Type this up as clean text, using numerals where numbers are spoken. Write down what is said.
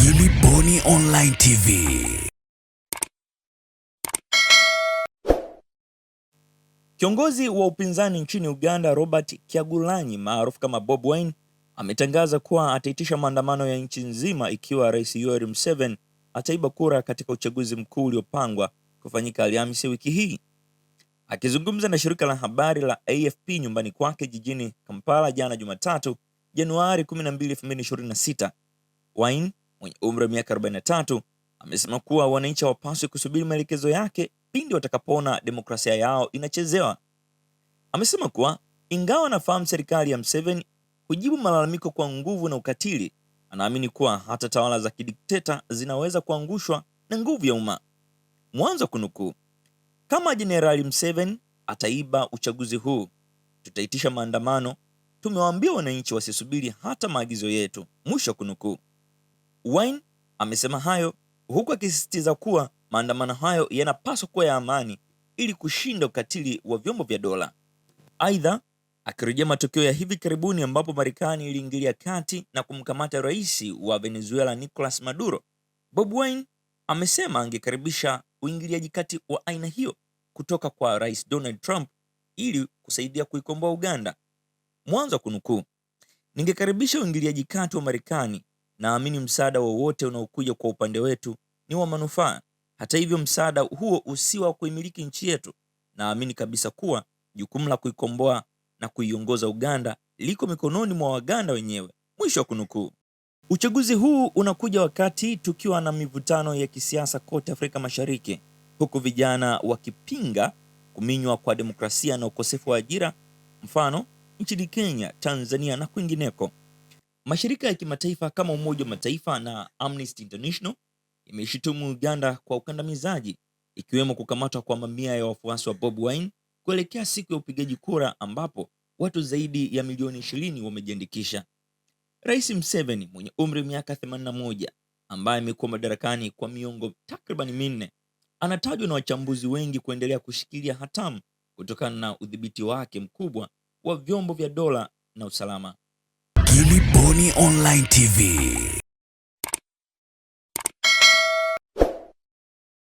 Gilly Bonny Online TV. Kiongozi wa upinzani nchini Uganda Robert Kyagulanyi maarufu kama Bobi Wine ametangaza kuwa ataitisha maandamano ya nchi nzima ikiwa Rais Yoweri Museveni ataiba kura katika uchaguzi mkuu uliopangwa kufanyika Alhamisi wiki hii. Akizungumza na shirika la habari la AFP nyumbani kwake jijini Kampala jana Jumatatu, Januari 12, 2026, Wine mwenye umri wa miaka 43 amesema kuwa wananchi hawapaswi kusubiri maelekezo yake pindi watakapoona demokrasia yao inachezewa. Amesema kuwa ingawa anafahamu serikali ya Museveni hujibu malalamiko kwa nguvu na ukatili, anaamini kuwa hata tawala za kidikteta zinaweza kuangushwa na nguvu ya umma. Mwanzo kunukuu. Kama Jenerali Museveni ataiba uchaguzi huu, tutaitisha maandamano. Tumewaambia wananchi wasisubiri hata maagizo yetu. Mwisho kunukuu. Wine amesema hayo huku akisisitiza kuwa maandamano hayo yanapaswa kuwa ya amani ili kushinda ukatili wa vyombo vya dola. Aidha, akirejea matokeo ya hivi karibuni ambapo Marekani iliingilia kati na kumkamata rais wa Venezuela Nicolas Maduro, Bobi Wine amesema angekaribisha uingiliaji kati wa aina hiyo kutoka kwa Rais Donald Trump ili kusaidia kuikomboa Uganda. Mwanzo kunukuu. Ningekaribisha uingiliaji kati wa Marekani. Naamini msaada wowote unaokuja kwa upande wetu ni wa manufaa. Hata hivyo, msaada huo usiwa kuimiliki nchi yetu. Naamini kabisa kuwa jukumu la kuikomboa na kuiongoza Uganda liko mikononi mwa Waganda wenyewe. Mwisho wa kunukuu. Uchaguzi huu unakuja wakati tukiwa na mivutano ya kisiasa kote Afrika Mashariki, huku vijana wakipinga kuminywa kwa demokrasia na ukosefu wa ajira, mfano nchini Kenya, Tanzania na kwingineko. Mashirika ya kimataifa kama Umoja wa Mataifa na Amnesty International imeshutumu Uganda kwa ukandamizaji, ikiwemo kukamatwa kwa mamia ya wafuasi wa Bobi Wine kuelekea siku ya upigaji kura ambapo watu zaidi ya milioni 20 wamejiandikisha. Rais Museveni mwenye umri wa miaka 81 ambaye amekuwa madarakani kwa miongo takriban 4 anatajwa na wachambuzi wengi kuendelea kushikilia hatamu kutokana na udhibiti wake mkubwa wa vyombo vya dola na usalama. Gilly Bonny Online TV.